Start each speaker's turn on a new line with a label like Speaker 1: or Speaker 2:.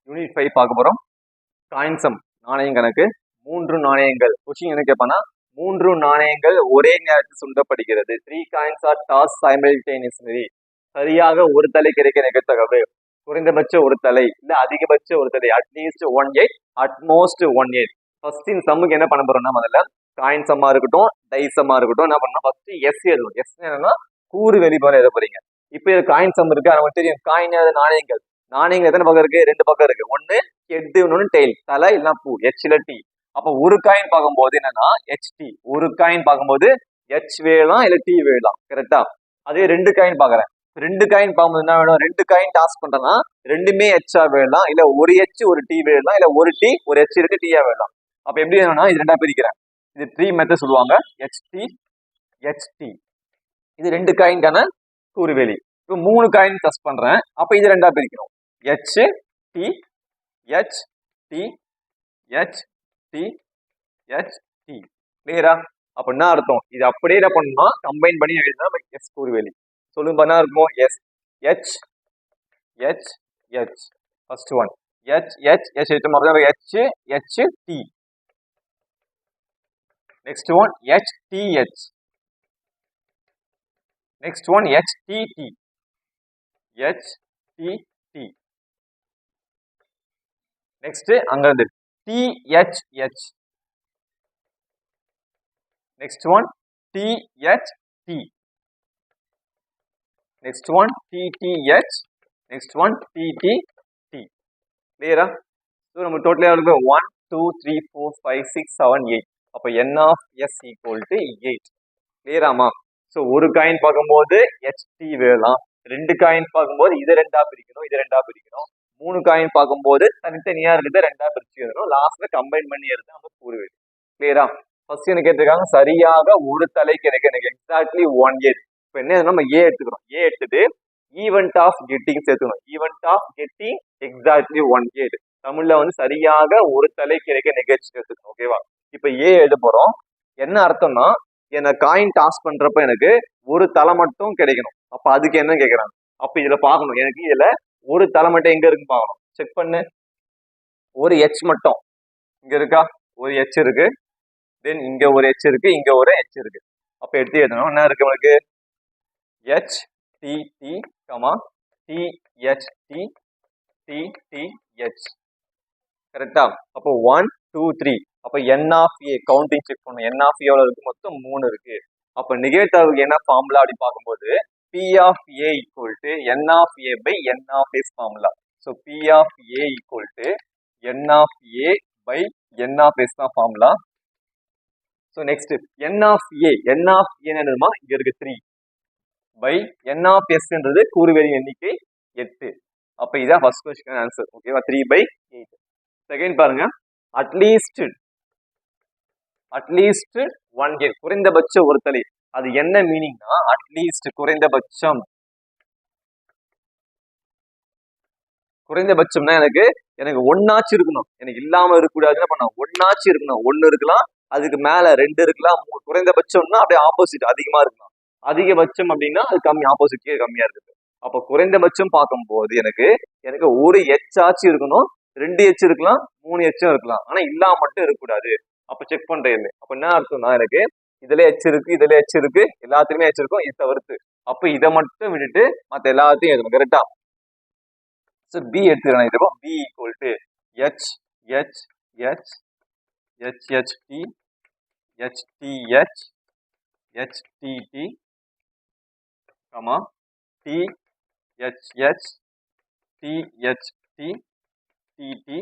Speaker 1: Unit 5 பார்க்க போறோம். காயின்சம் நாணயம் கணக்கு. 3 நாணயங்கள். கொஸ்டின் என்ன கேட்பானா, 3 நாணயங்கள் ஒரே நேரத்தில் சுண்டப்படுகிறது. 3 coins are tossed simultaneously. சரியாக ஒரு தலை கிடைக்க நிகழ்த்தகவு. குறைந்தபட்ச ஒரு தலை இல்ல அதிகபட்ச ஒரு தலை. At least 1/8, utmost 1/8. ஃபர்ஸ்ட் இந்த சம்முக்கு என்ன பண்ண போறோம்னா, முதல்ல காயின் சம்மா இருக்கட்டும், டை சம்மா இருக்கட்டும், என்ன பண்ணணும், ஃபர்ஸ்ட் எஸ் எழுதணும். எஸ் என்னன்னா கூறு வெளிப்பாடு எழுத போறீங்க. இப்போ இது காயின் சம் இருக்கு, நமக்கு தெரியும் காயின் நாணயங்கள். நாணயங்கள் எத்தனை பக்கம் இருக்கு? 2 பக்கம் இருக்கு. ஒன்னு ஹெட், இன்னொன்னு டெய்ல். தலை இல்ல பூ, ஹெச்ல டி. அப்ப ஒரு காயின் பார்க்கும்போது என்னன்னா ஹெச்டி. ஒரு காயின் பார்க்கும்போது ஹெச் வேலாம் இல்ல டி வேலாம். கரெக்டா? அதே 2 காயின் பாக்குறேன். 2 காயின் பார்க்கும்போது என்ன வேணும்? 2 காயின் டாஸ் பண்றேன்னா ரெண்டுமே ஹெச்சா வேலாம், இல்ல ஒரு ஹெச் ஒரு டி வேலாம், இல்ல ஒரு டி ஒரு ஹெச் இருக்கு டீயா வேலாம். அப்ப எப்படி வேணும்னா இது ரெண்டா பிரிக்கிறேன். இது 3 மெத்தட் சொல்லுவாங்க. HD HD. இது 2 காயின்கான கூறுவெளி. இப்போ 3 காயின் டச் பண்றேன். அப்ப இது ரெண்டா பிரிக்கணும். H t h t h t h t. கிளியரா? அப்ப என்ன அர்த்தம்? இது அப்படியே என்ன பண்ணணும்னா கம்பைன் பண்ணி எழுதினா எஸ் கூறுவெளி. சொல்லுங்க, பண்ணா இருக்கும். S h h h. First one h h h எடுத்து மாதிரி h h t. Next one h t h. Next one h t t. H t t. Next அங்க இருந்து t h h. Next one t h t. Next one t t h. Next one t t t. கிளியரா? So நம்ம டோட்டலாக இருக்கு 1 2 3 4 5 6 7 8. அப்போ n of S equal to 8. கிளியராமா? So ஒரு coin பார்க்கும்போது ஹெச்டி வேலாம், 2 காயின் பார்க்கும்போது இதை ரெண்டா பிரிக்கணும், இதை ரெண்டா பிரிக்கணும், 3 காயின் பார்க்கும்போது தனித்தனியா இருக்கிறத ரெண்டா பிரிச்சு எழுதணும், லாஸ்ட்ல கம்பைன் பண்ணி எழுத நம்ம கூறுவேன். கிளியரா? ஃபர்ஸ்ட் என்ன கேட்டிருக்காங்க, சரியாக ஒரு தலை கிடைக்க எனக்கு எக்ஸாக்ட்லி 1/8. இப்போ என்ன நம்ம ஏ எடுத்துக்கிறோம். ஏ எடுத்துட்டு ஈவெண்ட் ஆஃப் கெட்டிங் சேர்த்துக்கணும். Event of getting exactly 1/8. தமிழ்ல வந்து சரியாக ஒரு தலை கிடைக்க நிகழ்ச்சி எடுத்துக்கணும். ஓகேவா? இப்ப ஏ எழுத போறோம். என்ன அர்த்தம்னா, என்ன காயின் டாஸ் பண்றப்ப எனக்கு ஒரு தலை மட்டும் கிடைக்கணும். அப்ப அதுக்கு என்ன கேட்கறாங்க? அப்ப இதுல பாக்கணும், எனக்கு இதுல ஒரு தலை மட்டும் எங்க இருக்குன்னு பாக்கணும். செக் பண்ணு. ஒரு எச் மட்டும் இங்க இருக்கா? ஒரு எச் இருக்கு. தென் இங்க ஒரு எச் இருக்கு, இங்க ஒரு எச் இருக்கு. அப்ப எடுத்து எழுதணும். என்ன இருக்கு உங்களுக்கு? H t t comma t h t t t h. கரெக்டா? அப்போ 1 2 3. அப்ப n of a counting check பண்ணணும். என் ஆஃப் ஏ இருக்கு? மொத்தம் 3 இருக்கு. அப்ப நிகழ்த்தவுக்கு என்ன ஃபார்முலா அப்படி பார்க்கும்போது P of A equal to N of A by N of S formula. So P of A equal to N of A by N of S தான் formula. So next N of A. N of ஏன்னுமா இங்க இருக்கு 3 by N of எஸ்ன்றது கூறுவெளி எண்ணிக்கை 8. அப்ப இதான் first question answer. ஓகேவா? 3/8. Second பாருங்க, at least 1/8 குறைந்தபட்ச ஒரு தலை. அது என்ன மீனிங்னா, அட்லீஸ்ட் குறைந்தபட்சம். குறைந்தபட்சம்னா எனக்கு ஒன்னாச்சு இருக்கணும், எனக்கு இல்லாம இருக்கக்கூடாதுன்னு பண்ண ஒன்னாச்சு இருக்கணும். 1 இருக்கலாம், அதுக்கு மேல 2 இருக்கலாம். குறைந்தபட்சம்னா அப்படியே ஆப்போசிட் அதிகமா இருக்கலாம். அதிகபட்சம் அப்படின்னா அது கம்மி, ஆப்போசிட் கம்மியா இருக்குது. அப்ப குறைந்தபட்சம் பார்க்கும்போது எனக்கு ஒரு எச் ஆச்சு இருக்கணும், 2 எச் இருக்கலாம், 3 எச்சும் இருக்கலாம். ஆனா இல்லாம மட்டும் இருக்கக்கூடாது. அப்ப செக் பண்றேன். அப்ப என்ன அர்த்தம்னா, எனக்கு இதுல எச் இருக்கு, இதுல எச் இருக்கு, எல்லாத்துலயுமே எச் இருக்கும், இது தவிர்த்து. அப்ப இதை மட்டும் விட்டுட்டு மத்த எல்லாத்தையும் எழுதணும். கரெக்டா? ஸோ பி எடுத்துக்கிறேன். இது b equal to h h h h h t h t h h t t comma t h h t h t t D